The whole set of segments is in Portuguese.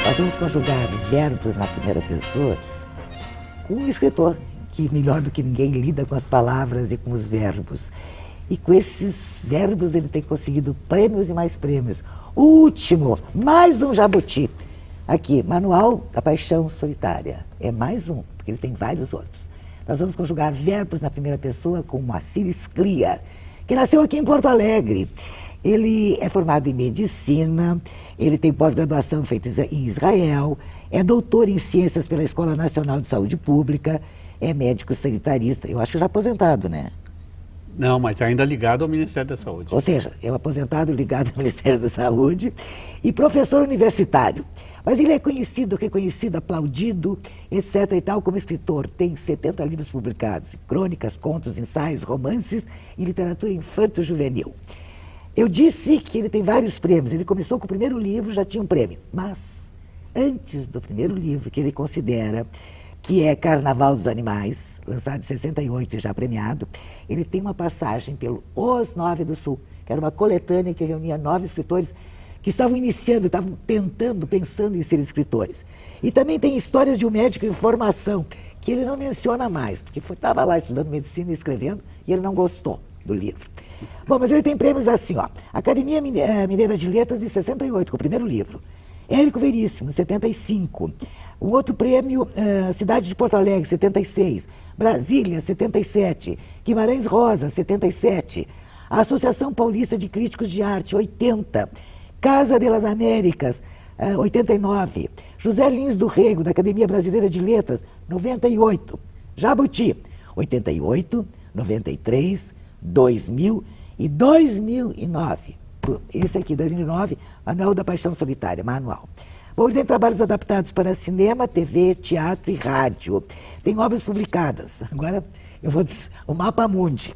Nós vamos conjugar verbos na primeira pessoa com um escritor que, melhor do que ninguém, lida com as palavras e com os verbos. E com esses verbos ele tem conseguido prêmios e mais prêmios. O último, mais um jabuti. Aqui, Manual da Paixão Solitária. É mais um, porque ele tem vários outros. Nós vamos conjugar verbos na primeira pessoa com Moacir Scliar, que nasceu aqui em Porto Alegre. Ele é formado em medicina, ele tem pós-graduação feita em Israel, é doutor em ciências pela Escola Nacional de Saúde Pública, é médico sanitarista, eu acho que já aposentado, né? Não, mas ainda ligado ao Ministério da Saúde. Ou seja, é um aposentado ligado ao Ministério da Saúde e professor universitário. Mas ele é conhecido, reconhecido, aplaudido, etc. e tal, como escritor. Tem 70 livros publicados, crônicas, contos, ensaios, romances e literatura infanto-juvenil. Eu disse que ele tem vários prêmios. Ele começou com o primeiro livro, já tinha um prêmio. Mas, antes do primeiro livro, que ele considera que é Carnaval dos Animais, lançado em 68 e já premiado, ele tem uma passagem pelo Os Nove do Sul, que era uma coletânea que reunia 9 escritores que estavam iniciando, estavam pensando em ser escritores. E também tem Histórias de um Médico em Formação, que ele não menciona mais, porque estava lá estudando medicina e escrevendo, e ele não gostou do livro. Bom, mas ele tem prêmios assim, ó. Academia Mineira de Letras, em 68, com o primeiro livro. Érico Veríssimo, 75. Um outro prêmio, Cidade de Porto Alegre, 76. Brasília, 77. Guimarães Rosa, 77. A Associação Paulista de Críticos de Arte, 80. Casa de las Américas, 89. José Lins do Rego, da Academia Brasileira de Letras, 98. Jabuti, 88, 93, 2000 e 2009. Esse aqui, 2009, Manual da Paixão Solitária, manual. Bom, ele tem trabalhos adaptados para cinema, TV, teatro e rádio. Tem obras publicadas. Agora, eu vou dizer, o Mapa Mundi.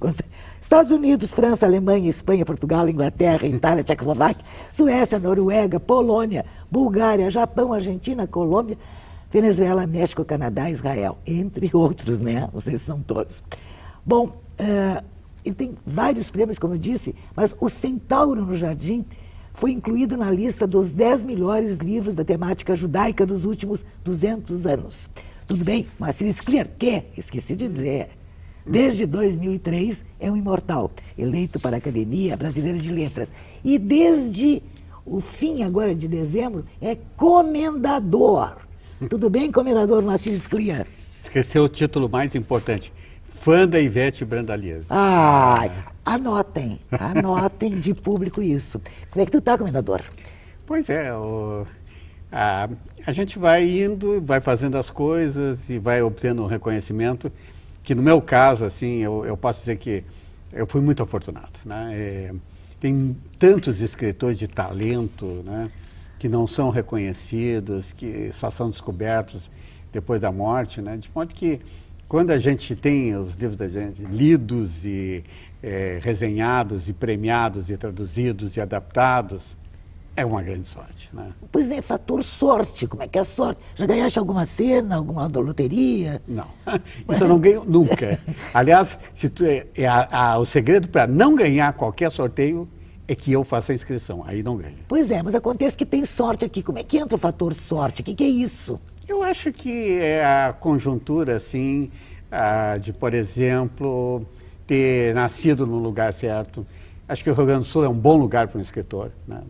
Estados Unidos, França, Alemanha, Espanha, Portugal, Inglaterra, Itália, Tchecoslováquia, Suécia, Noruega, Polônia, Bulgária, Japão, Argentina, Colômbia, Venezuela, México, Canadá, Israel, entre outros, né? Vocês são todos. Bom, ele tem vários prêmios, como eu disse, mas o Centauro no Jardim foi incluído na lista dos 10 melhores livros da temática judaica dos últimos 200 anos. Tudo bem? Moacir Scliar, que, esqueci de dizer, desde 2003 é um imortal, eleito para a Academia Brasileira de Letras. E desde o fim agora de dezembro é comendador. Tudo bem, comendador Moacir Scliar? Esqueceu o título mais importante. Fã da Ivete Brandalize. Anotem de público isso. Como é que tu tá, comendador? Pois é, a gente vai indo, vai fazendo as coisas e vai obtendo um reconhecimento que, no meu caso, assim, eu posso dizer que eu fui muito afortunado, né? Tem tantos escritores de talento, né, que não são reconhecidos, que só são descobertos depois da morte, né? De modo que quando a gente tem os livros da gente lidos e resenhados e premiados e traduzidos e adaptados, é uma grande sorte, né? Pois é, fator sorte. Como é que é a sorte? Já ganhaste alguma cena, alguma loteria? Não, isso eu não ganho nunca. Aliás, o segredo para não ganhar qualquer sorteio é que eu faça a inscrição, aí não ganho. Pois é, mas acontece que tem sorte aqui. Como é que entra o fator sorte? O que é isso? Eu acho que é a conjuntura, assim, de, por exemplo, ter nascido no lugar certo. Acho que o Rio Grande do Sul é um bom lugar para um escritor, né?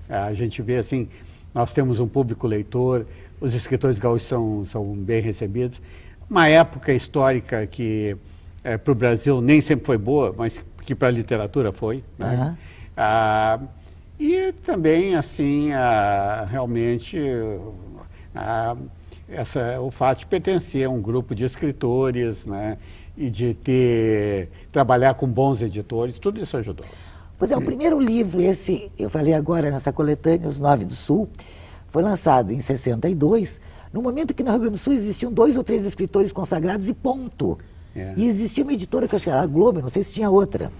A gente vê, assim, nós temos um público leitor, os escritores gaúchos são bem recebidos. Uma época histórica que para o Brasil nem sempre foi boa, mas que para a literatura foi, né? E também, assim, realmente... o fato de pertencer a um grupo de escritores, né, e de trabalhar com bons editores, tudo isso ajudou. Pois é, o primeiro livro, esse, eu falei agora nessa coletânea, Os Nove do Sul, foi lançado em 62, no momento que no Rio Grande do Sul existiam 2 ou 3 escritores consagrados e ponto. E existia uma editora que eu acho que era a Globo, não sei se tinha outra.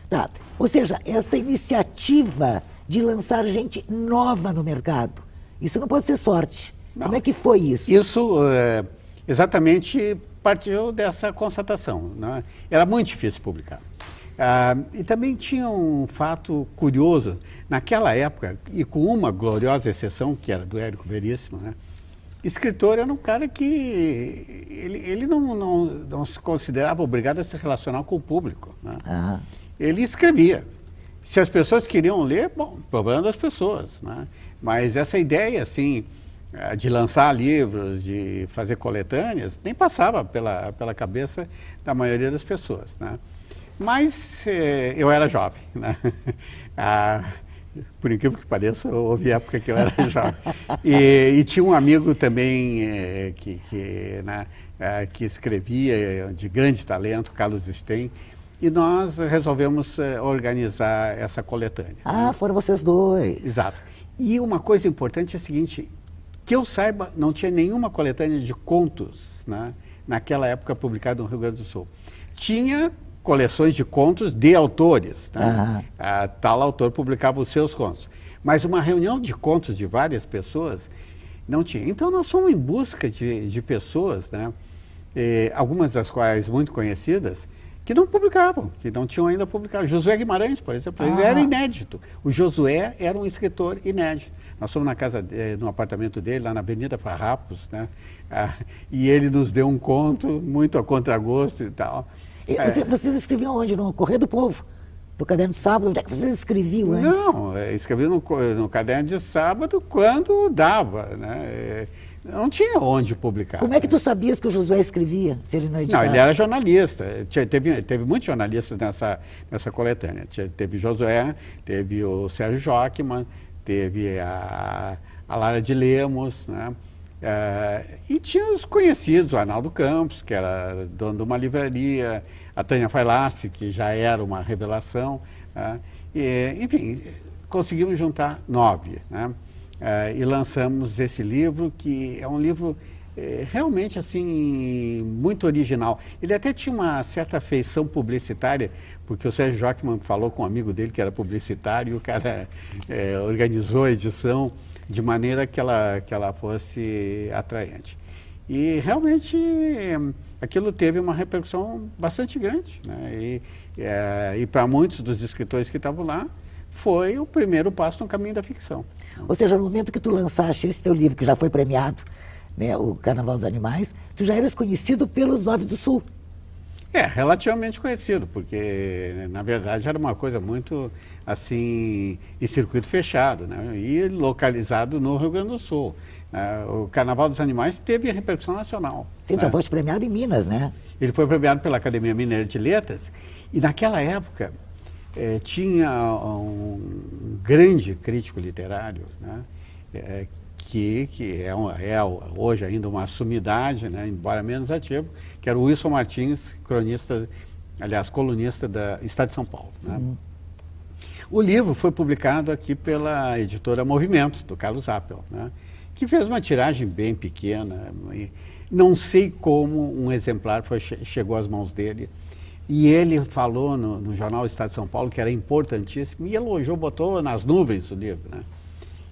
Tá. Ou seja, essa iniciativa de lançar gente nova no mercado, isso não pode ser sorte. Não. Como é que foi isso? Isso exatamente partiu dessa constatação, né? Era muito difícil publicar. E também tinha um fato curioso. Naquela época, e com uma gloriosa exceção, que era do Érico Veríssimo, né? Escritor era um cara que ele não se considerava obrigado a se relacionar com o público, né? Ele escrevia. Se as pessoas queriam ler, bom, problema das pessoas, né? Mas essa ideia, assim, de lançar livros, de fazer coletâneas, nem passava pela cabeça da maioria das pessoas, né? Mas eu era jovem, né? Por incrível que pareça, houve época que eu era jovem. E tinha um amigo também que escrevia, de grande talento, Carlos Stein, e nós resolvemos organizar essa coletânea. Ah, foram vocês dois. Exato. E uma coisa importante é a seguinte, que eu saiba, não tinha nenhuma coletânea de contos, né, naquela época publicada no Rio Grande do Sul. Tinha coleções de contos de autores, né? Tal autor publicava os seus contos. Mas uma reunião de contos de várias pessoas não tinha. Então nós fomos em busca de pessoas, né, algumas das quais muito conhecidas, que não publicavam, que não tinham ainda publicado. Josué Guimarães, por exemplo, ele era inédito. O Josué era um escritor inédito. Nós fomos na casa, no apartamento dele, lá na Avenida Farrapos, né? E ele nos deu um conto, muito a contragosto e tal. Vocês escreviam onde? No Correio do Povo? No Caderno de Sábado? Onde é que vocês escreviam antes? Não, escrevia no Caderno de Sábado quando dava, né? Não tinha onde publicar. Como é que tu sabias que o Josué escrevia, se ele não editava? Não, ele era jornalista. Teve muitos jornalistas nessa coletânea. Teve Josué, teve o Sérgio Jockman, teve a Lara de Lemos, né? E tinha os conhecidos, o Arnaldo Campos, que era dono de uma livraria, a Tânia Failassi, que já era uma revelação. Enfim, conseguimos juntar 9, né? E lançamos esse livro, que é um livro realmente assim muito original. Ele até tinha uma certa feição publicitária, porque o Sérgio Jockman falou com um amigo dele que era publicitário, e o cara organizou a edição de maneira que ela fosse atraente. E realmente aquilo teve uma repercussão bastante grande, né? E para muitos dos escritores que estavam lá, foi o primeiro passo no caminho da ficção. Ou seja, no momento que tu lançaste esse teu livro, que já foi premiado, né, o Carnaval dos Animais, tu já eras conhecido pelos 9 do Sul. Relativamente conhecido, porque, na verdade, era uma coisa muito, assim, em circuito fechado, né, e localizado no Rio Grande do Sul. O Carnaval dos Animais teve repercussão nacional. Sim, já foi premiado em Minas, né? Ele foi premiado pela Academia Mineira de Letras, e naquela época tinha um grande crítico literário, né, que é hoje ainda uma sumidade, né, embora menos ativo, que era o Wilson Martins, colunista da Estado de São Paulo, né? O livro foi publicado aqui pela editora Movimento, do Carlos Appel, né, que fez uma tiragem bem pequena. Não sei como um exemplar chegou às mãos dele. E ele falou no jornal Estado de São Paulo que era importantíssimo e elogiou, botou nas nuvens o livro, né?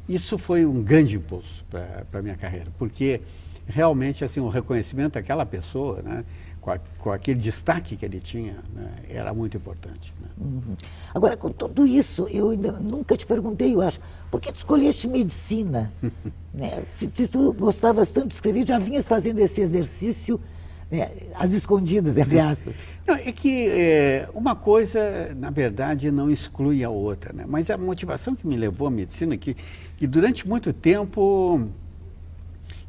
Isso foi um grande impulso para a minha carreira, porque realmente assim, o reconhecimento daquela pessoa, né, com aquele destaque que ele tinha, né, era muito importante, né? Agora, com tudo isso, eu ainda nunca te perguntei, eu acho, por que tu escolheste medicina? Né? Se tu gostavas tanto de escrever, já vinhas fazendo esse exercício, né, às escondidas, entre aspas. Não, é que uma coisa, na verdade, não exclui a outra, né? Mas a motivação que me levou à medicina, que durante muito tempo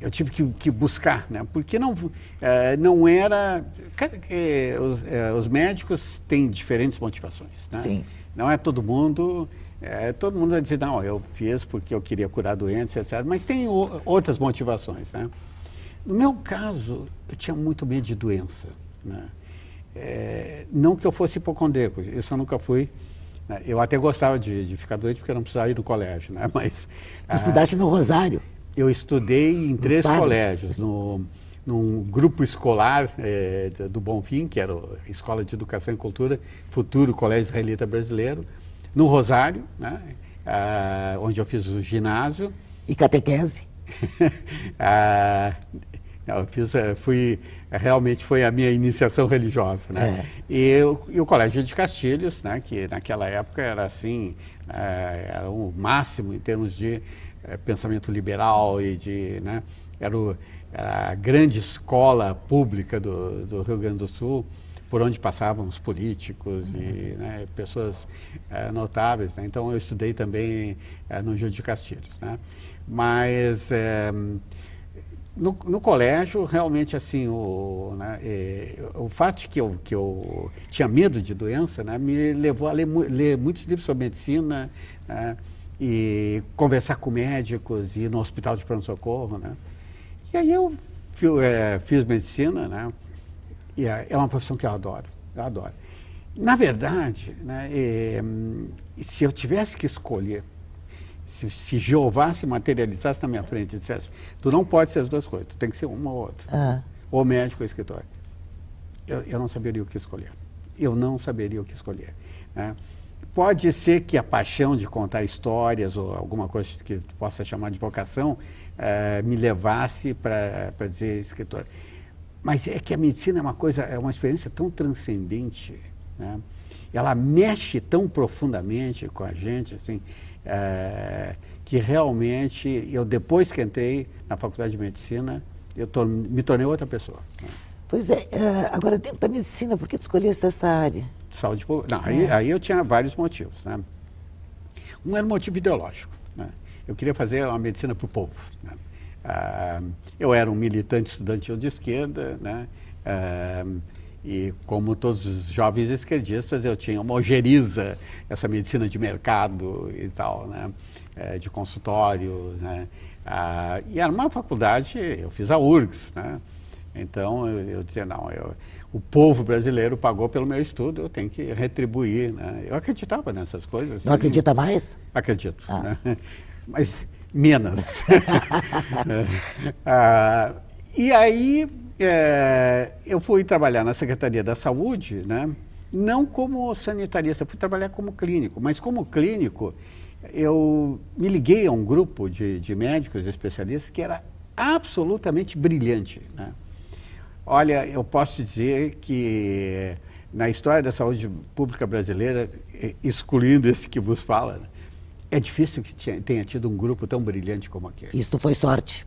eu tive que buscar, né? Porque não era... Os médicos têm diferentes motivações, né? Sim. Não é todo mundo... todo mundo vai dizer, não, eu fiz porque eu queria curar doentes, etc. Mas tem outras motivações, né? No meu caso, eu tinha muito medo de doença, né? Não que eu fosse hipocondríaco, isso eu nunca fui, né? Eu até gostava de ficar doente porque eu não precisava ir no colégio, né? Mas, tu estudaste no Rosário? Eu estudei em 3 colégios, num grupo escolar do Bonfim, que era a Escola de Educação e Cultura, futuro Colégio Israelita Brasileiro, no Rosário, né? Onde eu fiz o ginásio. E catequese? Eu fiz, realmente foi a minha iniciação religiosa, né? E o Colégio de Castilhos, né, que naquela época era assim, era o máximo em termos de pensamento liberal e de, né, era a grande escola pública do Rio Grande do Sul, por onde passavam os políticos e, né, pessoas notáveis, né? Então eu estudei também no Júlio de Castilhos, né? Mas no colégio, realmente, assim, o fato de que eu tinha medo de doença, né, me levou a ler muitos livros sobre medicina, né, e conversar com médicos, ir no hospital de pronto-socorro, né. E aí eu fiz medicina, né, e é uma profissão que eu adoro. Na verdade, né, se eu tivesse que escolher, se Jeová se materializasse na minha frente e dissesse, tu não pode ser as duas coisas, tu tem que ser uma ou outra, ou médico ou escritor, eu não saberia o que escolher. Né? Pode ser que a paixão de contar histórias ou alguma coisa que tu possa chamar de vocação me levasse para dizer escritor. Mas é que a medicina é uma experiência tão transcendente, né? Ela mexe tão profundamente com a gente, assim, que realmente, depois que entrei na faculdade de medicina, me tornei outra pessoa. Né? Pois é, agora dentro da medicina, por que tu escolheste essa área? Saúde pública. Não, aí eu tinha vários motivos, né? Um era um motivo ideológico, né? Eu queria fazer uma medicina para o povo, né? Eu era um militante estudantil de esquerda, né? E como todos os jovens esquerdistas, eu tinha uma ojeriza, essa medicina de mercado e tal, né? De consultório, né? E era uma faculdade, eu fiz a URGS, né? Então eu dizia, não, o povo brasileiro pagou pelo meu estudo, eu tenho que retribuir, né? Eu acreditava nessas coisas. Não acredita mais? Acredito, né? Mas menos. E aí eu fui trabalhar na Secretaria da Saúde, né? Não como sanitarista, fui trabalhar como clínico, mas como clínico eu me liguei a um grupo de médicos especialistas que era absolutamente brilhante, né? Olha, eu posso dizer que na história da saúde pública brasileira, excluindo esse que vos fala, né, é difícil que tenha tido um grupo tão brilhante como aquele. Isso foi sorte?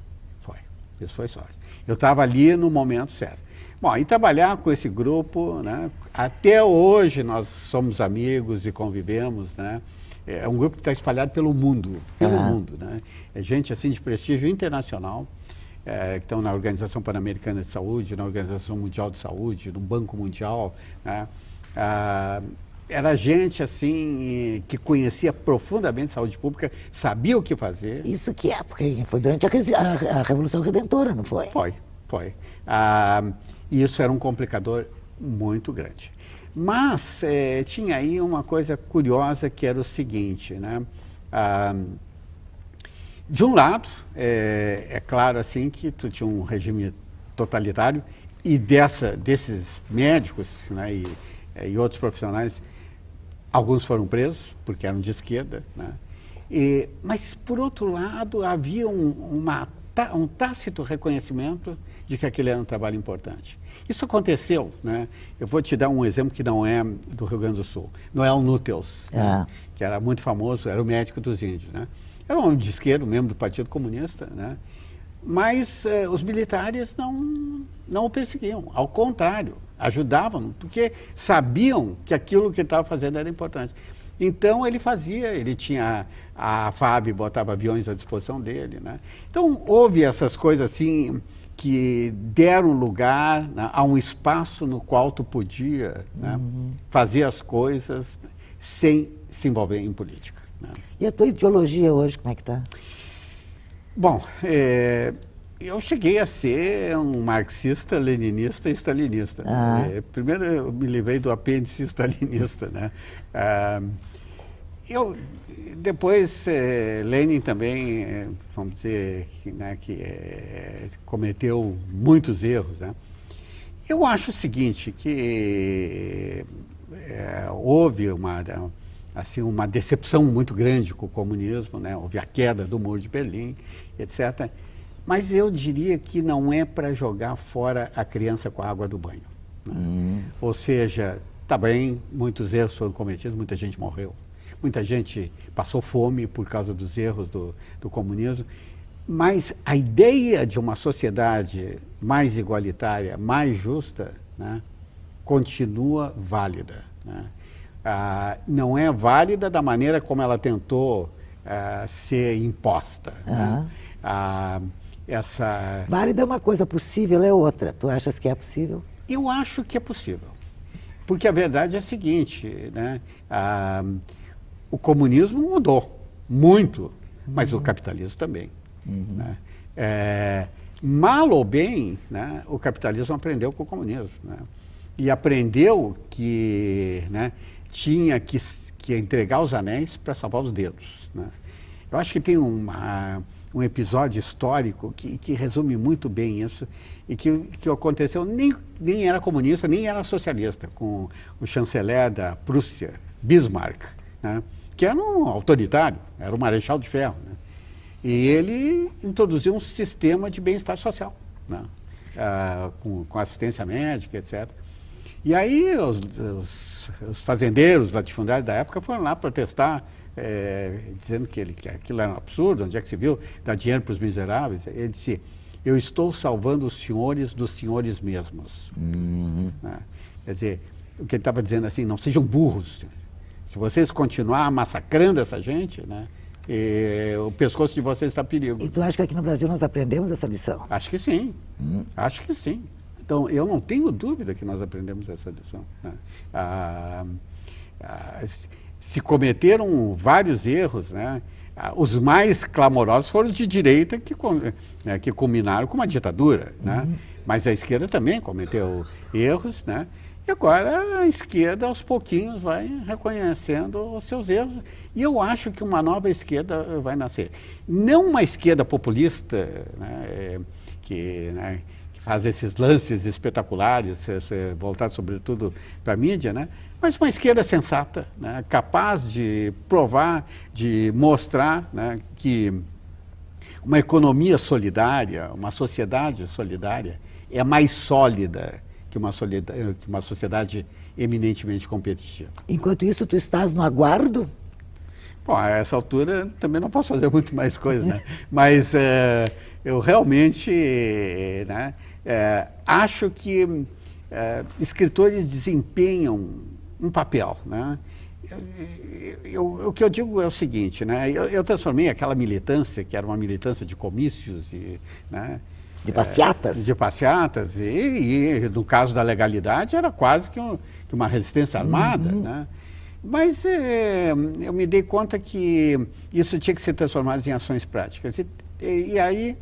Isso foi sorte. Eu estava ali no momento certo. Bom, e trabalhar com esse grupo, né, até hoje nós somos amigos e convivemos, né? É um grupo que está espalhado pelo mundo, né? É gente assim de prestígio internacional, que estão na Organização Pan-Americana de Saúde, na Organização Mundial de Saúde, no Banco Mundial, né? Era gente assim que conhecia profundamente saúde pública, sabia o que fazer. Isso que porque foi durante a Revolução Redentora, não foi? Foi. E isso era um complicador muito grande. Mas tinha aí uma coisa curiosa que era o seguinte, né? De um lado, é claro assim que tu tinha um regime totalitário e desses médicos, né, e outros profissionais, alguns foram presos porque eram de esquerda, né? Mas, por outro lado, havia um tácito reconhecimento de que aquele era um trabalho importante. Isso aconteceu, né? Eu vou te dar um exemplo que não é do Rio Grande do Sul. Noel Nútels, né? Que era muito famoso, era o médico dos índios, né? Era um homem de esquerda, membro do Partido Comunista, né? Mas os militares não o perseguiam, ao contrário, ajudavam, porque sabiam que aquilo que ele estava fazendo era importante. Então ele tinha a FAB, botava aviões à disposição dele, né? Então houve essas coisas assim que deram lugar, né, a um espaço no qual tu podia, né, fazer as coisas sem se envolver em política. Né? E a tua ideologia hoje, como é que está? Bom, eu cheguei a ser um marxista, leninista e stalinista. Primeiro eu me livrei do apêndice stalinista, né? Depois, Lenin também, vamos dizer, né, que cometeu muitos erros, né? Eu acho o seguinte, que houve uma decepção muito grande com o comunismo, né? Houve a queda do Muro de Berlim, etc. Mas eu diria que não é para jogar fora a criança com a água do banho. Né? Ou seja, tá bem, muitos erros foram cometidos, muita gente morreu, muita gente passou fome por causa dos erros do comunismo, mas a ideia de uma sociedade mais igualitária, mais justa, né, continua válida. Né? Não é válida da maneira como ela tentou ser imposta. Né? Válida é uma coisa, possível é outra. Tu achas que é possível? Eu acho que é possível. Porque a verdade é a seguinte, né? O comunismo mudou muito, mas o capitalismo também. Né? Mal ou bem, né, o capitalismo aprendeu com o comunismo. Né? E aprendeu que, né, tinha que entregar os anéis para salvar os dedos. Né? Eu acho que tem um episódio histórico que resume muito bem isso e que aconteceu, nem era comunista, nem era socialista, com o chanceler da Prússia, Bismarck, né, que era um autoritário, era um marechal de ferro. Né, e ele introduziu um sistema de bem-estar social, né, com assistência médica, etc. E aí os fazendeiros, latifundiários da época foram lá protestar, dizendo que aquilo era um absurdo, onde é que se viu, dar dinheiro para os miseráveis. Ele disse, eu estou salvando os senhores dos senhores mesmos. Né? Quer dizer, o que ele estava dizendo assim, não sejam burros. Se vocês continuar massacrando essa gente, né, o pescoço de vocês está em perigo. E tu acha que aqui no Brasil nós aprendemos essa lição? Acho que sim, acho que sim. Então, eu não tenho dúvida que nós aprendemos essa lição. Né? Se cometeram vários erros, né? Os mais clamorosos foram os de direita que culminaram com uma ditadura. Né? Mas a esquerda também cometeu erros, né? E agora a esquerda aos pouquinhos vai reconhecendo os seus erros. E eu acho que uma nova esquerda vai nascer. Não uma esquerda populista, né? Que faz esses lances espetaculares, voltados sobretudo para a mídia, né? Mas uma esquerda sensata, né? Capaz de provar, de mostrar, né, que uma economia solidária, uma sociedade solidária é mais sólida que uma sociedade eminentemente competitiva. Enquanto isso, tu estás no aguardo? Bom, a essa altura também não posso fazer muito mais coisa, né? Mas eu realmente, né, acho que escritores desempenham um papel, né? O que eu digo é o seguinte, né? Eu transformei aquela militância, que era uma militância de comícios e, né, de passeatas? De passeatas, e no caso da legalidade era quase que uma resistência armada, né? Mas eu me dei conta que isso tinha que ser transformado em ações práticas. E aí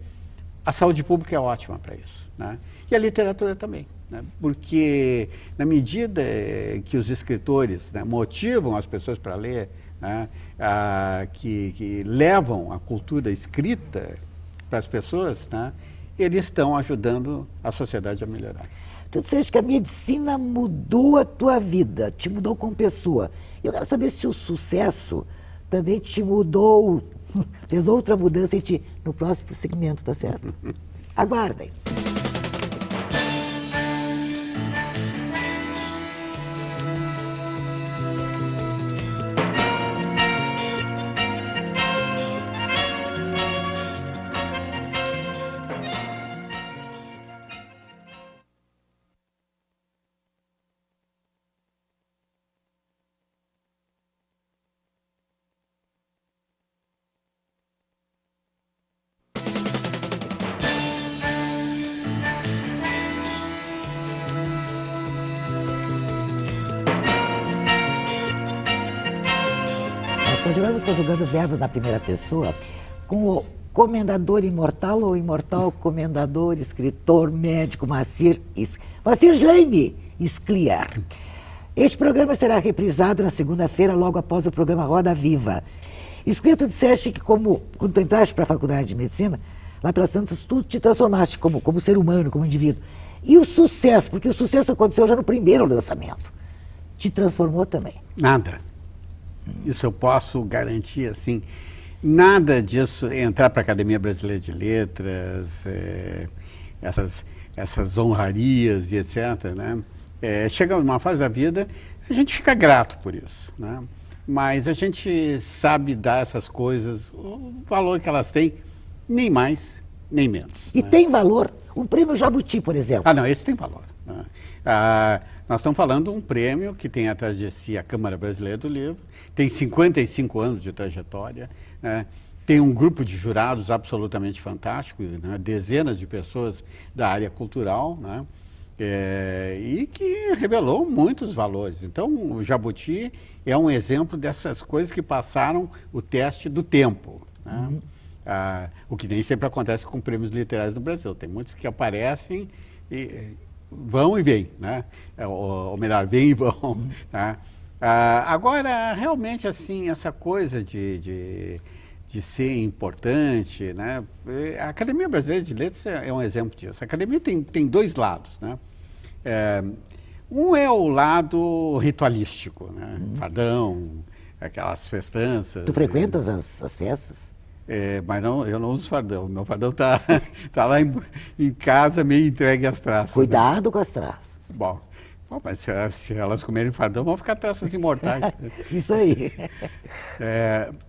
a saúde pública é ótima para isso, né? E a literatura também, né? Porque na medida que os escritores, né, motivam as pessoas para ler, né, que levam a cultura escrita para as pessoas, né, eles estão ajudando a sociedade a melhorar. Tu disseste que a medicina mudou a tua vida, te mudou como pessoa. Eu quero saber se o sucesso também te mudou, fez outra mudança em ti no próximo segmento, tá certo? Aguardem. Continuamos conjugando verbos na primeira pessoa com o comendador imortal ou imortal comendador, escritor, médico, Moacir Jaime Scliar. Este programa será reprisado na segunda-feira, logo após o programa Roda Viva. Scliar, tu disseste que quando tu entraste para a faculdade de medicina, lá pelas Santos, tu te transformaste como ser humano, como indivíduo. E o sucesso, porque o sucesso aconteceu já no primeiro lançamento, te transformou também? Nada. Isso eu posso garantir, assim, nada disso entrar para a Academia Brasileira de Letras, essas honrarias e etc., né? Chega uma fase da vida, a gente fica grato por isso, né? Mas a gente sabe dar essas coisas o valor que elas têm, nem mais, nem menos. E né? tem valor um prêmio Jabuti, por exemplo. Não, esse tem valor. Né? Nós estamos falando de um prêmio que tem atrás de si a Câmara Brasileira do Livro, tem 55 anos de trajetória, né? Tem um grupo de jurados absolutamente fantástico, né? Dezenas de pessoas da área cultural, né? E que revelou muitos valores. Então, o Jabuti é um exemplo dessas coisas que passaram o teste do tempo. Né? O que nem sempre acontece com prêmios literários no Brasil. Tem muitos que aparecem e vão e vêm, né? Ou melhor, vêm e vão. Né? Agora, realmente, assim, essa coisa de ser importante, né? A Academia Brasileira de Letras é um exemplo disso. A Academia tem dois lados, né? Um é o lado ritualístico, né? Fardão, aquelas festanças. Tu frequentas as festas? Mas não, eu não uso fardão. Meu fardão tá lá em casa, meio entregue às traças. Cuidado né? com as traças. Bom, mas se elas comerem fardão, vão ficar traças imortais. Né? Isso aí.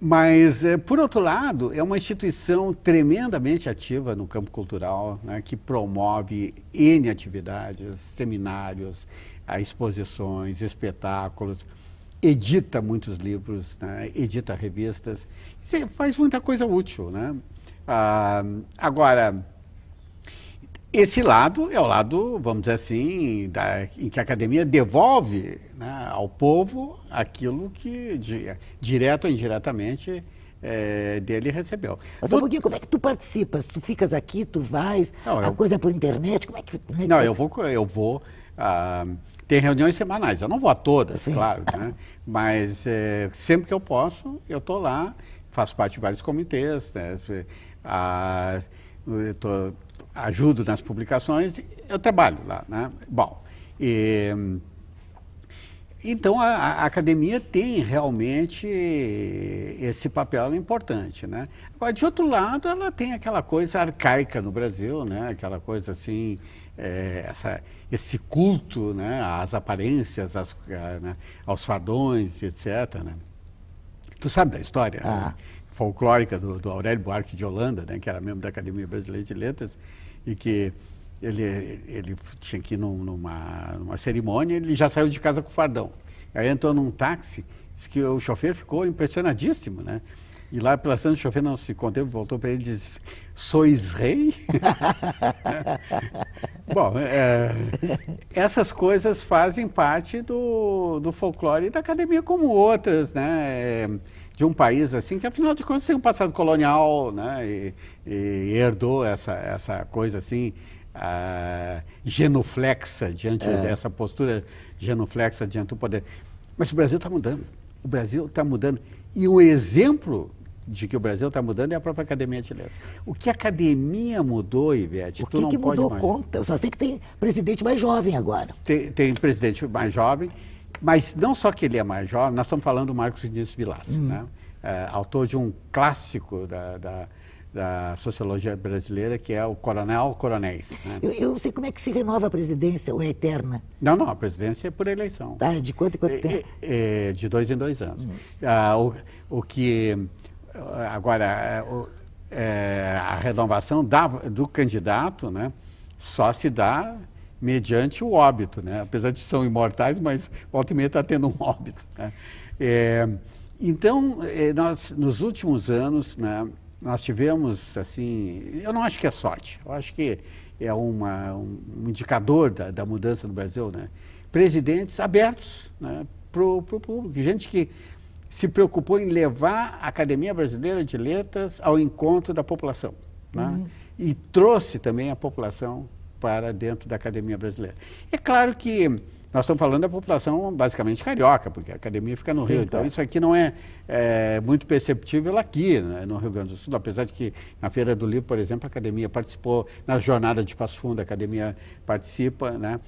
Mas, por outro lado, é uma instituição tremendamente ativa no campo cultural, né, que promove N atividades, seminários, exposições, espetáculos, edita muitos livros, né, edita revistas, faz muita coisa útil. Né? Agora, esse lado é o lado, vamos dizer assim, em que a academia devolve, né, ao povo aquilo que, direto ou indiretamente, dele recebeu. Mas um pouquinho, como é que tu participas? Tu ficas aqui, tu vais, a coisa é por internet? Como é que não, eu vou tem reuniões semanais. Eu não vou a todas, Sim. claro, né? Mas sempre que eu posso, eu estou lá, faço parte de vários comitês, né? Ajudo nas publicações, eu trabalho lá, né? Bom, então a academia tem realmente esse papel importante, né? Agora, de outro lado, ela tem aquela coisa arcaica no Brasil, né? Aquela coisa assim, esse culto, né? Às aparências, né? Aos fardões, etc., né? Tu sabe da história né? Folclórica do Aurélio Buarque de Holanda, né? Que era membro da Academia Brasileira de Letras, e que ele tinha que ir numa cerimônia, ele já saiu de casa com o fardão. Aí entrou num táxi, disse que o chofer ficou impressionadíssimo, né? E lá pela estação, o chofer não se conteve, voltou para ele e disse: "Sois rei?" Bom, essas coisas fazem parte do folclore e da academia, como outras, né? De um país assim, que afinal de contas tem um passado colonial, né? E herdou essa coisa assim, genuflexa diante dessa postura genuflexa diante do poder. Mas o Brasil está mudando. O Brasil está mudando. E o exemplo de que o Brasil está mudando é a própria Academia de Letras. O que a academia mudou, Ivete, tu não pode mudou conta? Eu só sei que tem presidente mais jovem agora. Tem presidente mais jovem, mas não só que ele é mais jovem, nós estamos falando do Marcos Vinícius Vilas, né? Autor de um clássico da sociologia brasileira, que é o Coronel Coronéis. Né? Eu não sei como é que se renova a presidência, ou é eterna? Não, a presidência é por eleição. Tá, de quanto em quanto tempo? De 2 em 2 anos. O que... Agora, a renovação do candidato, né, só se dá mediante o óbito, né? Apesar de são imortais, mas volta e meia está tendo um óbito. Né? Então, nós, nos últimos anos, né, nós tivemos, assim, eu não acho que é sorte, eu acho que é um indicador da mudança no Brasil, né? Presidentes abertos, né, para o público, gente que se preocupou em levar a Academia Brasileira de Letras ao encontro da população, né? E trouxe também a população para dentro da Academia Brasileira. É claro que nós estamos falando da população basicamente carioca, porque a academia fica no Rio, então isso aqui não é muito perceptível aqui, né, no Rio Grande do Sul, apesar de que na Feira do Livro, por exemplo, a academia participou, na Jornada de Passo Fundo, a academia participa, né?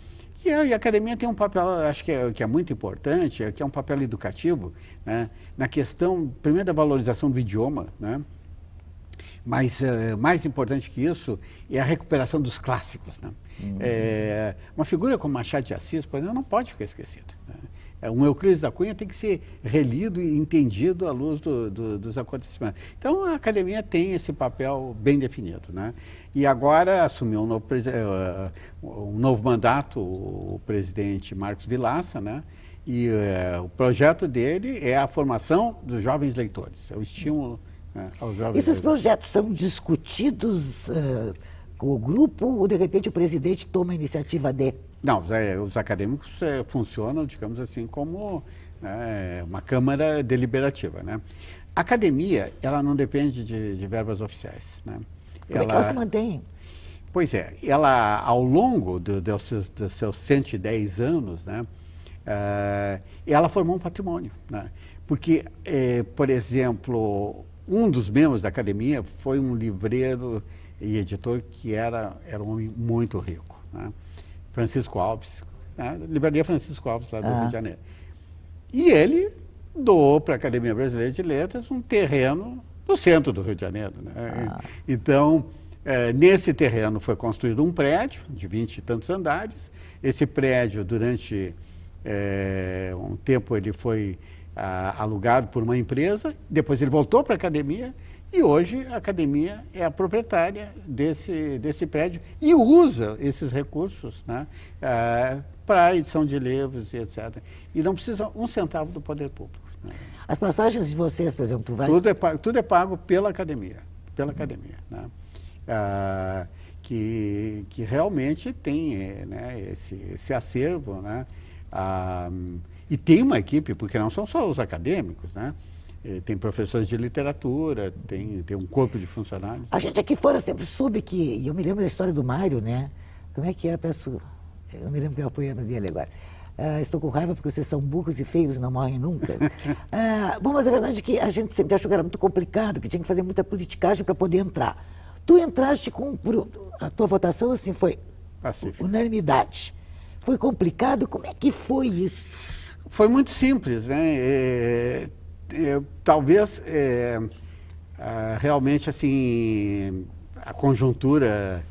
E a academia tem um papel, acho que é muito importante, que é um papel educativo, né, na questão, primeiro, da valorização do idioma, né, mas mais importante que isso é a recuperação dos clássicos. Né? Uma figura como Machado de Assis, por exemplo, não pode ficar esquecida. Né? O Euclides da Cunha tem que ser relido e entendido à luz dos acontecimentos. Então, a academia tem esse papel bem definido. Né? E agora assumiu um novo mandato o presidente Marcos Villaça, né? E o projeto dele é a formação dos jovens leitores, é o estímulo aos jovens Esses leitores. projetos são discutidos com o grupo ou, de repente, o presidente toma a iniciativa de... Não, os acadêmicos funcionam, digamos assim, como uma câmara deliberativa. Né? A academia, ela não depende de verbas oficiais. Né? Como é que ela se mantém? Pois é, ela, ao longo dos seus 110 anos, né, ela formou um patrimônio. Né? Porque, por exemplo, um dos membros da academia foi um livreiro e editor que era um homem muito rico. Né? Francisco Alves, né? Livraria Francisco Alves, lá do Rio de Janeiro. E ele doou para a Academia Brasileira de Letras um terreno no centro do Rio de Janeiro. Né? Então, nesse terreno foi construído um prédio de 20 e tantos andares. Esse prédio, durante um tempo, ele foi alugado por uma empresa, depois ele voltou para a Academia, e hoje a Academia é a proprietária desse prédio e usa esses recursos, né, para a edição de livros e etc. E não precisa um centavo do poder público. Né. As passagens de vocês, por exemplo, tu vai... Tudo é pago pela Academia, né, que realmente tem né, esse acervo, né, e tem uma equipe, porque não são só os acadêmicos, né? Tem professores de literatura, tem um corpo de funcionários. A gente aqui fora sempre soube que... E eu me lembro da história do Mário, né? Como é que é? Eu me lembro que eu apoiando dele agora. Estou com raiva porque vocês são burros e feios e não morrem nunca. Bom, mas a verdade é que a gente sempre achou que era muito complicado, que tinha que fazer muita politicagem para poder entrar. Tu entraste a tua votação, assim, foi Pacífico. Unanimidade. Foi complicado? Como é que foi isso? Foi muito simples, né? Talvez realmente assim a conjuntura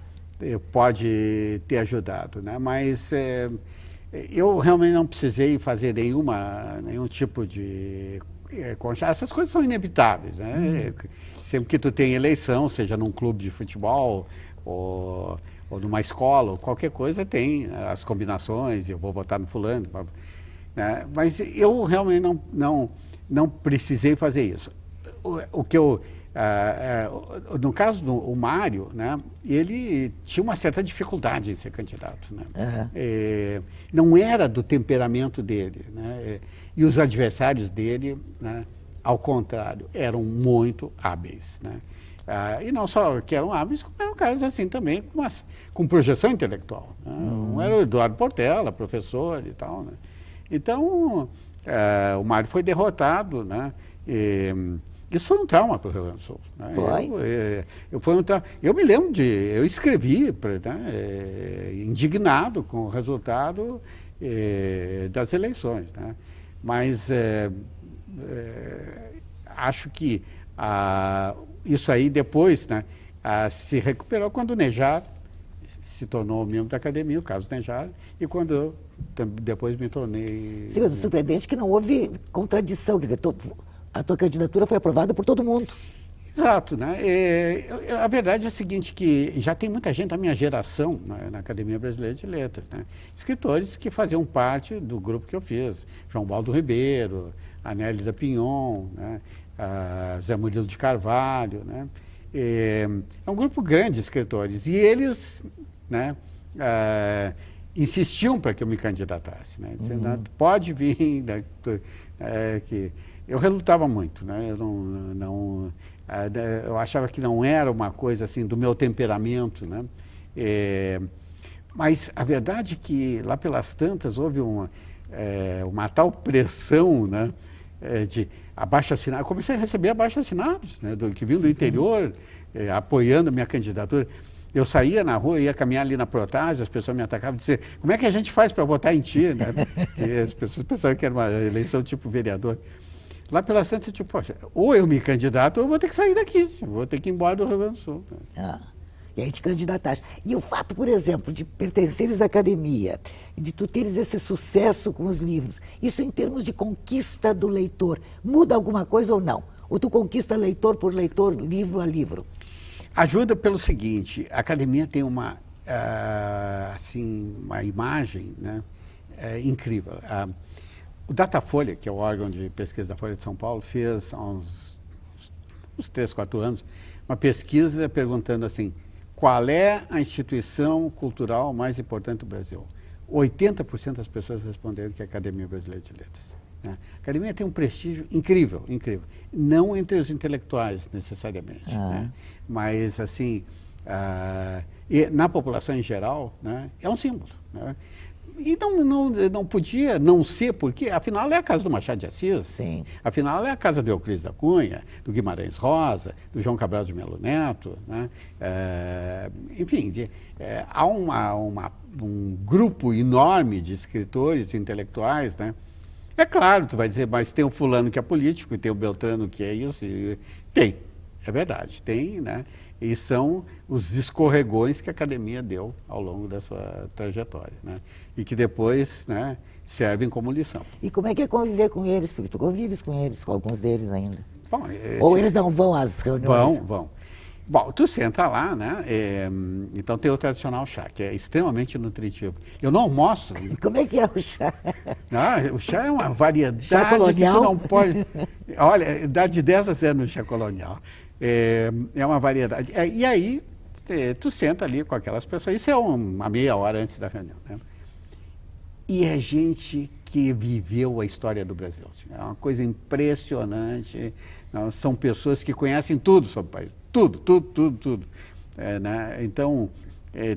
pode ter ajudado, né? Mas eu realmente não precisei fazer nenhum tipo de essas coisas são inevitáveis, né? Sempre que tu tem eleição, seja num clube de futebol ou numa escola, ou qualquer coisa, tem as combinações, eu vou votar no fulano, né? Mas eu realmente não precisei fazer isso. O que no caso do Mário, né, ele tinha uma certa dificuldade em ser candidato. Né? Não era do temperamento dele. Né? E os adversários dele, né, ao contrário, eram muito hábeis. Né? E não só que eram hábeis, como eram caras assim também, com projeção intelectual. Né? Um era o Eduardo Portela, professor e tal. Né? Então, o Mário foi derrotado, né? Isso foi um trauma para o Rio Grande do Sul. Né? Foi um trauma. Eu me lembro eu escrevi, né, indignado com o resultado das eleições. Né? Mas acho que isso aí depois, né, se recuperou quando o Nejar se tornou membro da academia, o Carlos Nejar, e quando eu depois me tornei... Sim, mas o surpreendente é que não houve contradição, quer dizer, a tua candidatura foi aprovada por todo mundo. Exato, né? A verdade é a seguinte, que já tem muita gente da minha geração, né, na Academia Brasileira de Letras, né? Escritores que faziam parte do grupo que eu fiz, João Baldo Ribeiro, Anélida Pinhon, né, José Murilo de Carvalho, né? É um grupo grande de escritores, e eles, né, insistiam para que eu me candidatasse, né? Dizendo, pode vir, né, que eu relutava muito, né? Eu achava que não era uma coisa assim do meu temperamento, né? Mas a verdade é que lá pelas tantas houve uma tal pressão, né, de abaixo-assinados. Eu comecei a receber abaixo-assinados, né, que vinham do interior, apoiando a minha candidatura. Eu saía na rua, ia caminhar ali na Protásio, as pessoas me atacavam e diziam, como é que a gente faz para votar em ti? Né? Porque as pessoas pensavam que era uma eleição tipo vereador. Lá pela Santa, tipo, poxa, ou eu me candidato ou eu vou ter que sair daqui, vou ter que ir embora do Rio Grande do Sul. E aí te candidataste. E o fato, por exemplo, de pertenceres à academia, de tu teres esse sucesso com os livros, isso em termos de conquista do leitor, muda alguma coisa ou não? Ou tu conquista leitor por leitor, livro a livro? Ajuda pelo seguinte, a academia tem uma imagem, né, incrível. O Datafolha, que é o órgão de pesquisa da Folha de São Paulo, fez há uns 3, 4 anos uma pesquisa perguntando assim, qual é a instituição cultural mais importante do Brasil? 80% das pessoas responderam que é a Academia Brasileira de Letras. Né? A academia tem um prestígio incrível, incrível. Não entre os intelectuais, necessariamente. Né? Mas, assim, e na população em geral, né, é um símbolo. Né? E não podia não ser, porque, afinal, é a casa do Machado de Assis. Sim. Afinal, é a casa do Euclides da Cunha, do Guimarães Rosa, do João Cabral de Melo Neto. Né? Enfim, há um grupo enorme de escritores intelectuais. Né? É claro, tu vai dizer, mas tem o fulano que é político, e tem o Beltrano que é isso. Tem, é verdade, tem, né? E são os escorregões que a academia deu ao longo da sua trajetória, né? E que depois, né, servem como lição. E como é que é conviver com eles? Porque tu convives com eles, com alguns deles ainda. Bom, ou eles não vão às reuniões? Vão. Bom, tu senta lá, né? Então tem o tradicional chá, que é extremamente nutritivo. Eu não almoço. E como é que é o chá? O chá é uma variedade chá colonial? Que tu não pode... Olha, dá de 10 a 0 no chá colonial. É uma variedade. E aí, tu senta ali com aquelas pessoas, isso é uma meia hora antes da reunião, né? E é gente que viveu a história do Brasil. Assim, é uma coisa impressionante. São pessoas que conhecem tudo sobre o país. Tudo. Né? Então,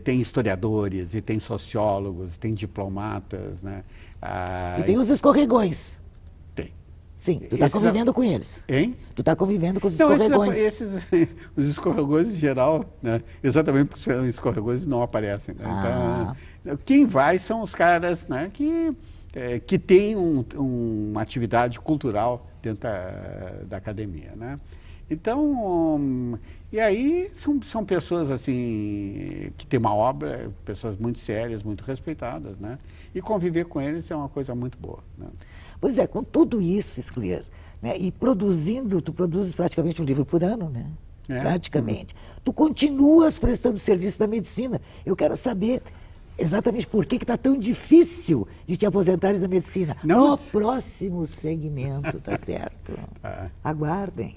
tem historiadores, e tem sociólogos, tem diplomatas. Né? E tem os escorregões. Tem. Sim, tu está convivendo com eles. Hein? Tu está convivendo com os escorregões. Os escorregões em geral, né? Exatamente porque são escorregões não aparecem. Né? Então, quem vai são os caras, né, que têm uma atividade cultural dentro da academia. Né? Então, e aí são pessoas assim que têm uma obra, pessoas muito sérias, muito respeitadas, né? E conviver com eles é uma coisa muito boa. Né? Pois é, com tudo isso, Scliar, né? E tu produzes praticamente um livro por ano, né? Praticamente. Tu continuas prestando serviço da medicina. Eu quero saber exatamente por que está tão difícil de te aposentares da medicina. No próximo segmento, tá certo? Aguardem.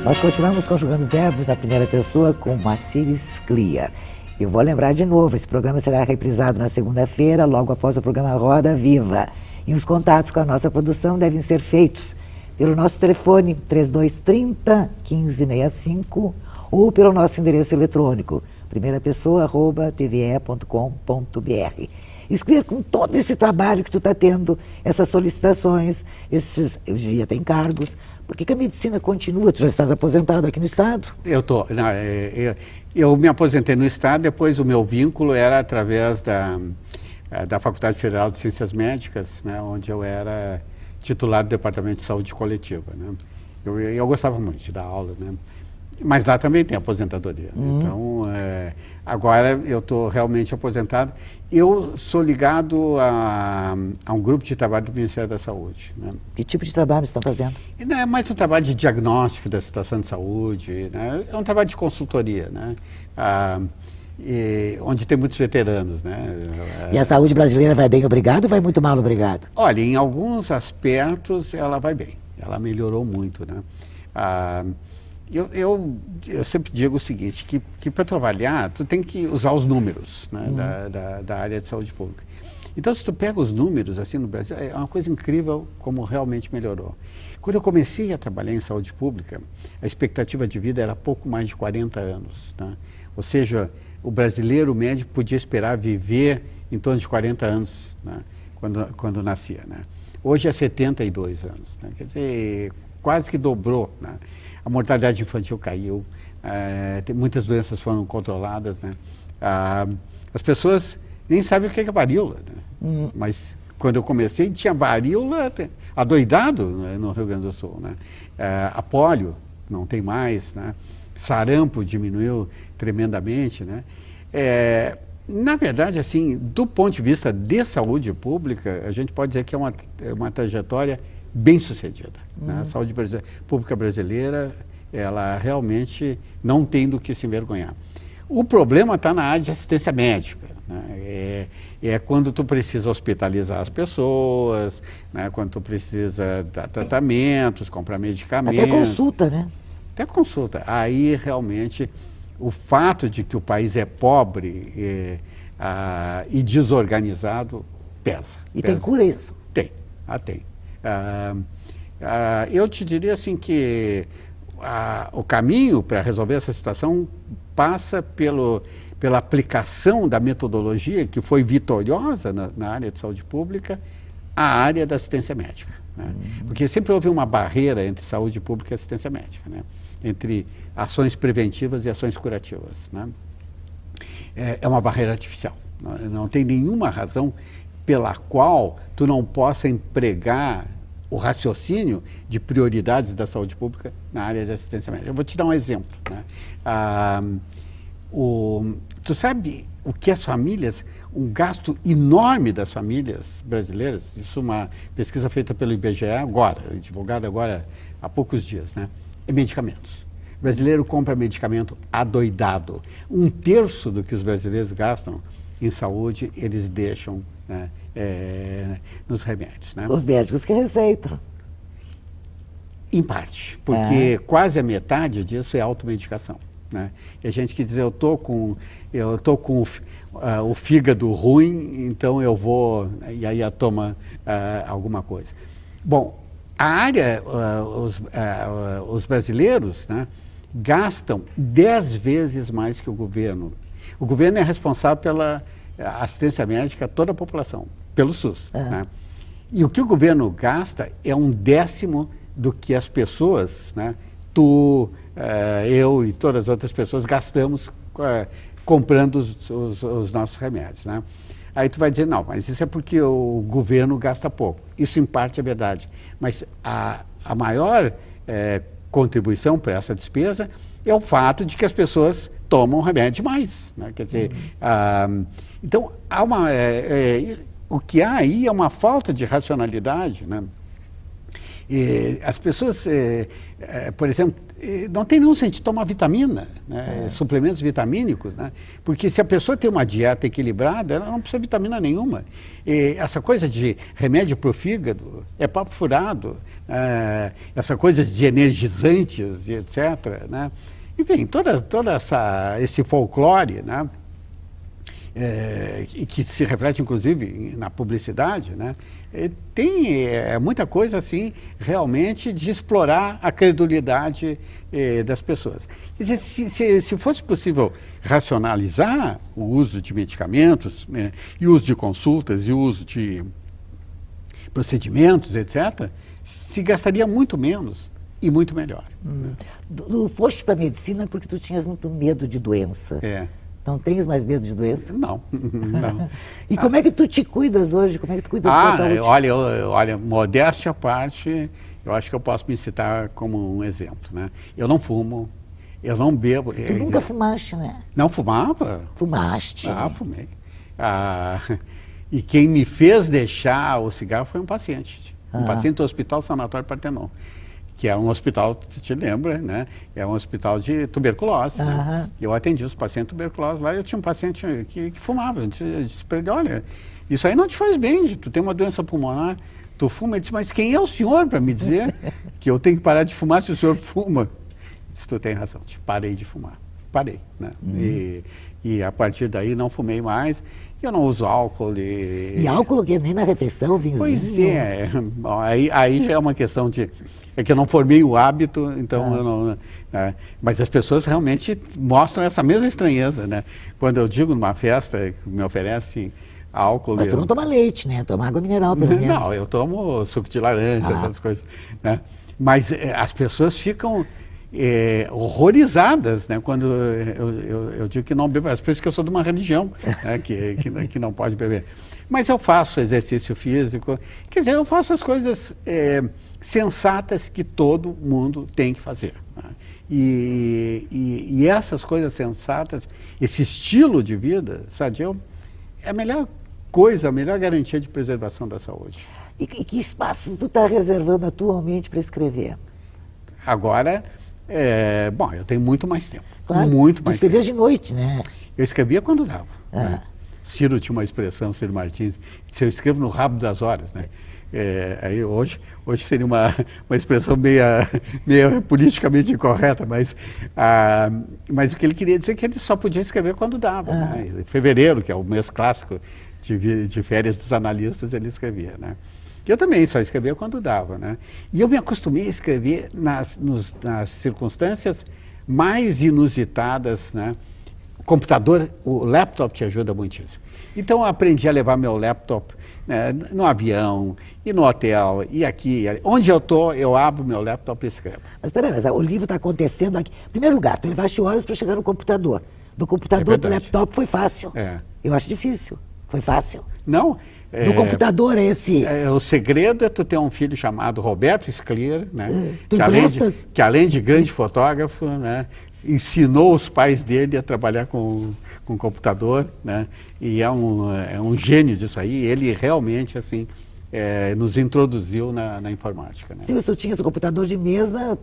Nós continuamos conjugando verbos na primeira pessoa com Moacir Scliar. Eu vou lembrar de novo, esse programa será reprisado na segunda-feira, logo após o programa Roda Viva. E os contatos com a nossa produção devem ser feitos pelo nosso telefone 3230-1565 ou pelo nosso endereço eletrônico primeirapessoa@tve.com.br. Scliar, com todo esse trabalho que tu está tendo, essas solicitações, eu diria até encargos, por que a medicina continua? Tu já estás aposentado aqui no Estado? Eu estou. Eu me aposentei no Estado, depois o meu vínculo era através da Faculdade Federal de Ciências Médicas, né, onde eu era titular do Departamento de Saúde Coletiva. Né? Eu gostava muito de dar aula, né? Mas lá também tem aposentadoria. Então, agora eu estou realmente aposentado. Eu sou ligado a um grupo de trabalho do Ministério da Saúde. Né? Que tipo de trabalho estão fazendo? Não é mais um trabalho de diagnóstico da situação de saúde, né? É um trabalho de consultoria. Né? onde tem muitos veteranos, né? E a saúde brasileira vai bem, obrigado, ou vai muito mal, obrigado? Olha, em alguns aspectos ela vai bem, ela melhorou muito, né? Eu sempre digo o seguinte, que para tu avaliar, tu tem que usar os números, né, da área de saúde pública. Então, se tu pega os números, assim, no Brasil, é uma coisa incrível como realmente melhorou. Quando eu comecei a trabalhar em saúde pública, a expectativa de vida era pouco mais de 40 anos, né? Ou seja, o brasileiro médio podia esperar viver em torno de 40 anos, né, quando nascia, né? Hoje é 72 anos, né? Quer dizer, quase que dobrou, né? A mortalidade infantil caiu, muitas doenças foram controladas, né? As pessoas nem sabem o que é varíola, né? Mas quando eu comecei tinha varíola adoidado, né, no Rio Grande do Sul, né? A pólio não tem mais, né? Sarampo diminuiu tremendamente, né? Na verdade, assim, do ponto de vista de saúde pública, a gente pode dizer que é uma trajetória bem sucedida, né? A saúde pública brasileira, ela realmente não tem do que se envergonhar. O problema está na área de assistência médica, né? É quando tu precisa hospitalizar as pessoas, né? Quando tu precisa dar tratamentos, comprar medicamentos. Até consulta, né? Até consulta. Aí, realmente, o fato de que o país é pobre e desorganizado pesa. E tem cura isso? Tem, tem. Eu te diria assim que o caminho para resolver essa situação passa pela aplicação da metodologia que foi vitoriosa na área de saúde pública à área da assistência médica, né? Porque sempre houve uma barreira entre saúde pública e assistência médica, né? Entre ações preventivas e ações curativas, né? É uma barreira artificial. Não tem nenhuma razão pela qual tu não possa empregar o raciocínio de prioridades da saúde pública na área de assistência médica. Eu vou te dar um exemplo, né? Tu sabe o que as famílias, um gasto enorme das famílias brasileiras, isso é uma pesquisa feita pelo IBGE agora, divulgada agora há poucos dias, né? É medicamentos. O brasileiro compra medicamento adoidado. 1/3 do que os brasileiros gastam em saúde, eles deixam, né, nos remédios, né? Os médicos que receitam. Em parte, porque quase a metade disso é automedicação, né? E a gente que diz, eu tô com o fígado ruim, então eu vou, e aí toma alguma coisa. Bom, a área, os brasileiros, né, gastam 10 vezes mais que o governo. O governo é responsável pela assistência médica a toda a população, pelo SUS, né? E o que o governo gasta é 1/10 do que as pessoas, né, tu, eu e todas as outras pessoas gastamos comprando os nossos remédios, né? Aí tu vai dizer, não, mas isso é porque o governo gasta pouco. Isso em parte é verdade, mas a maior contribuição para essa despesa é o fato de que as pessoas tomam remédio demais, né? Quer dizer, então o que há aí é uma falta de racionalidade, né? As pessoas, por exemplo, não tem nenhum sentido tomar vitamina, né? Suplementos vitamínicos, né? Porque se a pessoa tem uma dieta equilibrada, ela não precisa de vitamina nenhuma. Essa coisa de remédio para o fígado é papo furado, essa coisa de energizantes e etc., né? Enfim, todo esse folclore, né? E que se reflete inclusive na publicidade, né? Tem muita coisa assim realmente de explorar a credulidade das pessoas. Quer dizer, se fosse possível racionalizar o uso de medicamentos, né, e o uso de consultas e o uso de procedimentos, etc., se gastaria muito menos e muito melhor. Né? Tu foste para a medicina porque tu tinhas muito medo de doença. Não tens mais medo de doença? Não, não. E como é que tu te cuidas hoje? Como é que tu cuidas da tua saúde? Olha, modéstia à parte, eu acho que eu posso me citar como um exemplo, né? Eu não fumo, eu não bebo. Tu nunca fumaste, né? Não fumava? Fumaste. Fumei. E quem me fez deixar o cigarro foi um paciente. Um paciente do Hospital Sanatório Partenon, que é um hospital, tu te lembra, né? É um hospital de tuberculose. Né? Eu atendi os pacientes tuberculosos lá, e eu tinha um paciente que fumava. Eu disse para ele, olha, isso aí não te faz bem, tu tem uma doença pulmonar, tu fuma. Ele disse, mas quem é o senhor para me dizer que eu tenho que parar de fumar se o senhor fuma? Eu disse, tu tem razão, parei de fumar. Parei, né? E a partir daí não fumei mais. Eu não uso álcool. E álcool que nem na refeição, vinhozinho? Pois é. Aí já é uma questão de... É que eu não formei o hábito, então eu não... mas as pessoas realmente mostram essa mesma estranheza, né? Quando eu digo numa festa que me oferecem álcool... Mas tu não toma leite, né? Toma água mineral, pelo menos. Não, eu tomo suco de laranja, essas coisas, né? Mas as pessoas ficam... horrorizadas, né? Quando eu digo que não bebo, é por isso que eu sou de uma religião, né? que não pode beber. Mas eu faço exercício físico, quer dizer, eu faço as coisas sensatas que todo mundo tem que fazer. Né? E essas coisas sensatas, esse estilo de vida sadio, é a melhor coisa, a melhor garantia de preservação da saúde. E que espaço tu está reservando atualmente para escrever? Agora... bom, eu tenho muito mais tempo. Claro, muito tu mais escrevia tempo. de noite, né? Eu escrevia quando dava. Né? Ciro tinha uma expressão, Ciro Martins, disse, eu escrevo no rabo das horas, né? Aí hoje seria uma expressão meio politicamente incorreta, mas o que ele queria dizer é que ele só podia escrever quando dava. Né? Em fevereiro, que é o mês clássico de férias dos analistas, ele escrevia, né? Eu também só escrevia quando dava, né? E eu me acostumei a escrever nas circunstâncias mais inusitadas, né? O computador, o laptop te ajuda muitíssimo. Então eu aprendi a levar meu laptop, né, no avião, e no hotel, e aqui. Onde eu estou, eu abro meu laptop e escrevo. Mas peraí, o livro está acontecendo aqui. Em primeiro lugar, tu levaste horas para chegar no computador. Do computador para o laptop foi fácil. Eu acho difícil. Foi fácil. Não. Do computador esse... o segredo é tu ter um filho chamado Roberto Scliar, né? Tu além de grande fotógrafo, né? Ensinou os pais dele a trabalhar com computador, né? E é um gênio disso aí. Ele realmente, assim, nos introduziu na informática. Né? Se você tinha esse computador de mesa,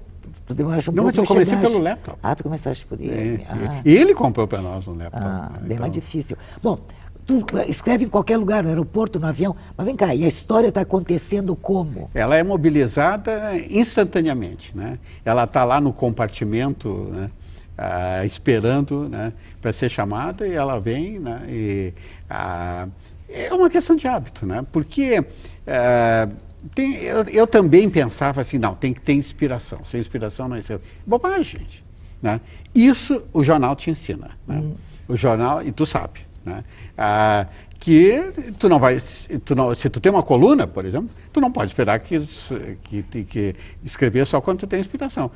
tu demoraste um pouco. Não, mas eu comecei pelo laptop. Tu começaste por ele. E ele comprou para nós um laptop. Né? Bem então... mais difícil. Bom, tu escreve em qualquer lugar, no aeroporto, no avião, mas vem cá, e a história está acontecendo como? Ela é mobilizada instantaneamente, né? Ela está lá no compartimento, né? Esperando, né? Para ser chamada, e ela vem, né? É uma questão de hábito, né? Porque eu também pensava assim, não, tem que ter inspiração. Sem inspiração não é bobagem, gente. Né? Isso o jornal te ensina. Né? O jornal, e tu sabe. Né? Que tu não vai, se tu tem uma coluna, por exemplo, tu não pode esperar que escrever só quando tu tem inspiração.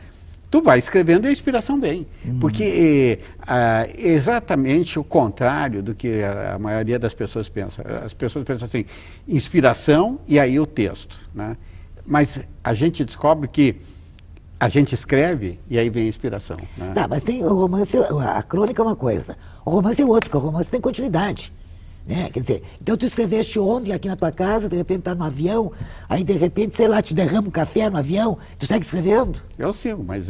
Tu vai escrevendo e a inspiração vem. Porque é exatamente o contrário do que a maioria das pessoas pensa. As pessoas pensam assim, inspiração e aí o texto. Né? Mas a gente descobre que a gente escreve e aí vem a inspiração. Né? Tá, mas tem o romance, a crônica é uma coisa, o romance é outra, porque o romance tem continuidade. Né? Quer dizer, então tu escreveste ontem aqui na tua casa, de repente tá no avião, aí de repente, sei lá, te derrama um café no avião, tu segue escrevendo? Eu sigo, mas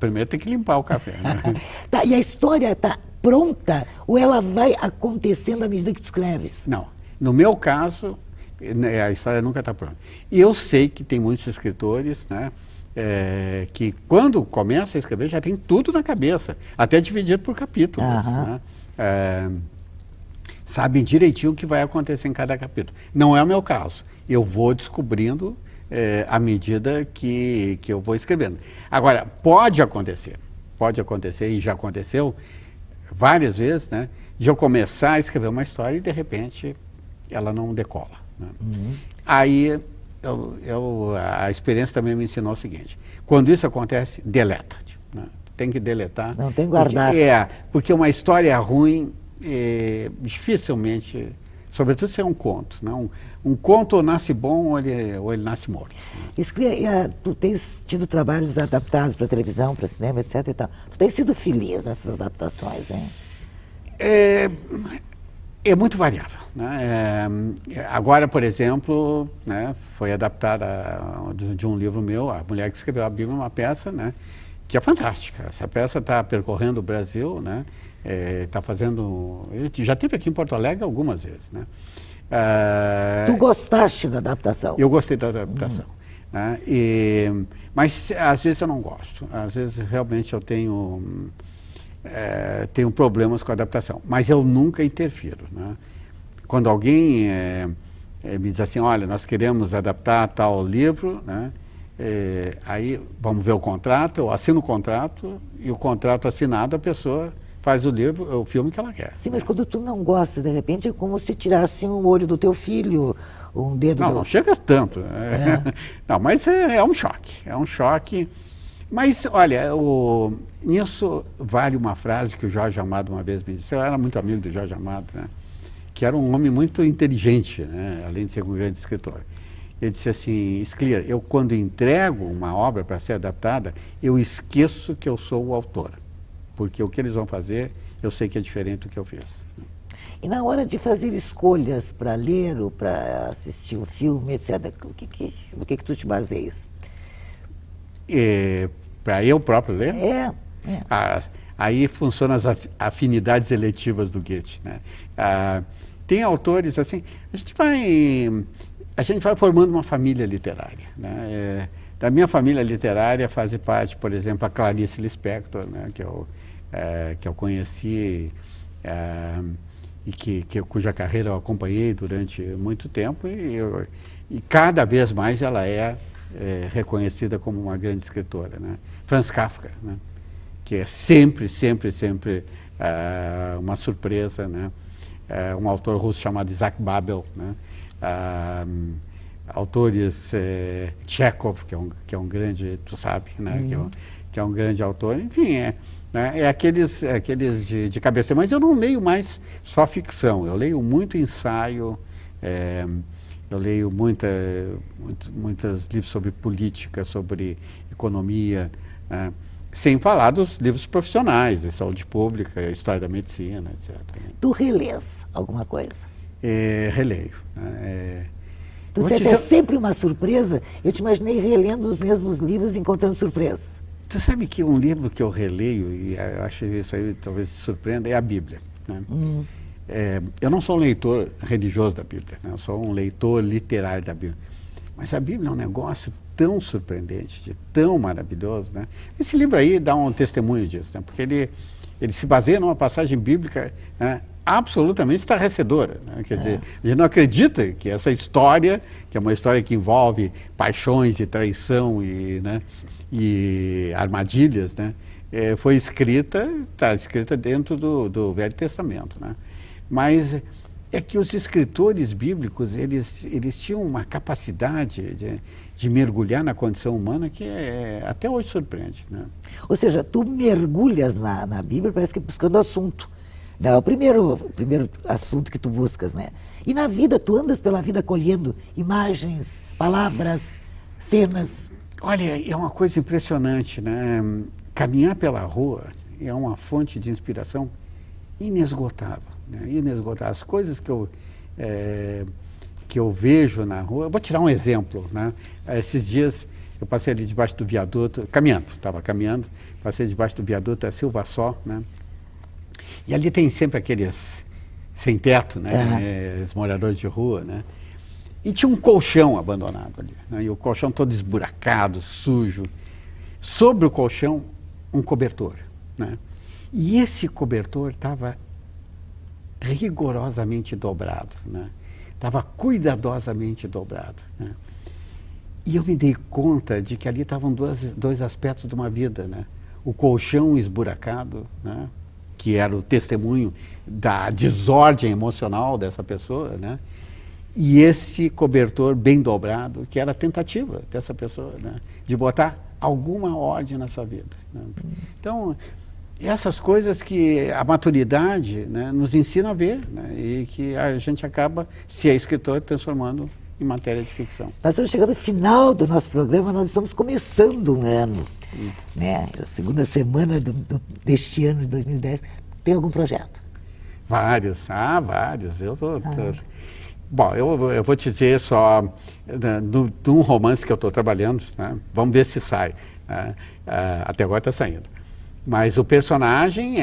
primeiro tem que limpar o café. Né? Tá, e a história está pronta ou ela vai acontecendo à medida que tu escreves? Não, no meu caso, a história nunca está pronta. E eu sei que tem muitos escritores, né? Que quando começa a escrever já tem tudo na cabeça, até dividido por capítulos. Né? Sabem direitinho o que vai acontecer em cada capítulo. Não é o meu caso. Eu vou descobrindo à medida que eu vou escrevendo. Agora, pode acontecer e já aconteceu várias vezes, né? De eu começar a escrever uma história e de repente ela não decola. Né? Aí a experiência também me ensinou o seguinte, quando isso acontece, deleta. Né? Tem que deletar. Não tem que guardar. Porque uma história ruim, dificilmente, sobretudo se é um conto. Né? Um conto ou nasce bom ou ele nasce morto. Tu tens tido trabalhos adaptados para televisão, para cinema, etc. E tal. Tu tens sido feliz nessas adaptações, hein? É muito variável, né? Agora, por exemplo, né, foi adaptada de um livro meu, A Mulher que Escreveu a Bíblia, uma peça, né, que é fantástica. Essa peça está percorrendo o Brasil, né? Está fazendo... Já esteve aqui em Porto Alegre algumas vezes, né? Tu gostaste da adaptação? Eu gostei da adaptação. Né? Mas às vezes eu não gosto. Às vezes realmente eu tenho problemas com a adaptação. Mas eu nunca interfiro. Né? Quando alguém me diz assim, olha, nós queremos adaptar tal livro, né? Aí vamos ver o contrato, eu assino o contrato, e o contrato assinado, a pessoa faz o filme que ela quer. Sim, mas quando tu não gosta, de repente, é como se tirasse um olho do teu filho, um dedo Não, do... não chega tanto. Não, mas é um choque. Mas, olha, nisso vale uma frase que o Jorge Amado uma vez me disse. Eu era muito amigo do Jorge Amado, né? Que era um homem muito inteligente, né? Além de ser um grande escritor. Ele disse assim, Scliar, eu quando entrego uma obra para ser adaptada, eu esqueço que eu sou o autor. Porque o que eles vão fazer, eu sei que é diferente do que eu fiz. E na hora de fazer escolhas para ler ou para assistir um filme, etc., no que tu te baseias? Para eu próprio ler? Aí funcionam as afinidades eletivas do Goethe, né? Tem autores assim, a gente vai formando uma família literária, né? Da minha família literária faz parte, por exemplo, a Clarice Lispector, né? Que eu conheci e cuja carreira eu acompanhei durante muito tempo e cada vez mais ela é reconhecida como uma grande escritora, né? Franz Kafka, né? Que é sempre uma surpresa, né? Um autor russo chamado Isaac Babel, né? Autores Chekhov, que é um grande, tu sabe, né? Que é um grande autor, enfim, né? Aqueles de cabeça. Mas eu não leio mais só ficção, eu leio muito ensaio, eu leio muitos livros sobre política, sobre economia, né? Sem falar dos livros profissionais, de saúde pública, história da medicina, etc. Tu relês alguma coisa? Releio. Né? Tu disseste, é sempre uma surpresa. Eu te imaginei relendo os mesmos livros e encontrando surpresas. Tu sabe que um livro que eu releio, e eu acho que isso aí talvez se surpreenda, é a Bíblia. Né? Eu não sou um leitor religioso da Bíblia, né? Eu sou um leitor literário da Bíblia. Mas a Bíblia é um negócio tão surpreendente, tão maravilhoso, né? Esse livro aí dá um testemunho disso, né? Porque ele se baseia numa passagem bíblica, né, absolutamente estarrecedora, né? Quer dizer, a gente não acredita que essa história, que é uma história que envolve paixões e traição né, e armadilhas, né, está escrita dentro do Velho Testamento, né? Mas é que os escritores bíblicos, eles tinham uma capacidade de mergulhar na condição humana que até hoje surpreende, né? Ou seja, tu mergulhas na Bíblia, parece que buscando assunto. Não, é o primeiro assunto que tu buscas, né? E na vida, tu andas pela vida colhendo imagens, palavras, cenas. Olha, é uma coisa impressionante, né? Caminhar pela rua é uma fonte de inspiração inesgotável. Né? Inesgotável. As coisas que eu vejo na rua... Eu vou tirar um exemplo, né? Esses dias eu passei ali debaixo do viaduto, estava caminhando, passei debaixo do viaduto da Silva Só, né? E ali tem sempre aqueles sem teto, né? Os moradores de rua, né? E tinha um colchão abandonado ali, né? E o colchão todo esburacado, sujo. Sobre o colchão, um cobertor, né? E esse cobertor estava rigorosamente dobrado, né? Estava cuidadosamente dobrado, né? E eu me dei conta de que ali estavam dois aspectos de uma vida, né? O colchão esburacado, né? Que era o testemunho da desordem emocional dessa pessoa, né? E esse cobertor bem dobrado, que era a tentativa dessa pessoa, né? De botar alguma ordem na sua vida, né? Então, essas coisas que a maturidade, né, nos ensina a ver, né, e que a gente acaba, se é escritor, transformando em matéria de ficção. Nós estamos chegando ao final do nosso programa, nós estamos começando um ano, né? A segunda semana deste ano de 2010. Tem algum projeto? Vários, vários. Bom, eu vou te dizer só de um romance que eu estou trabalhando, né? Vamos ver se sai. Né? Até agora está saindo. Mas o personagem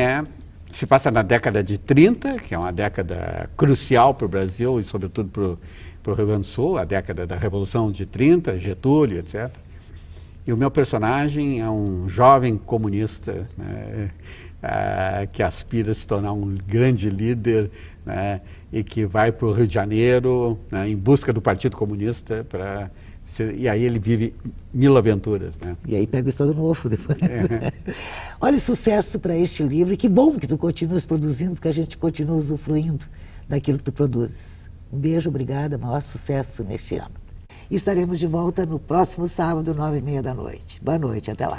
se passa na década de 30, que é uma década crucial para o Brasil e sobretudo para o Rio Grande do Sul, a década da Revolução de 30, Getúlio, etc. E o meu personagem é um jovem comunista, né? Que aspira a se tornar um grande líder, né? E que vai para o Rio de Janeiro, né? Em busca do Partido Comunista e aí ele vive 1000 aventuras, né? E aí pega o Estado Novo depois. Olha, sucesso para este livro, e que bom que tu continuas produzindo, porque a gente continua usufruindo daquilo que tu produzes. Um beijo, obrigada, maior sucesso neste ano. E estaremos de volta no próximo sábado, 9h30 da noite. Boa noite, até lá.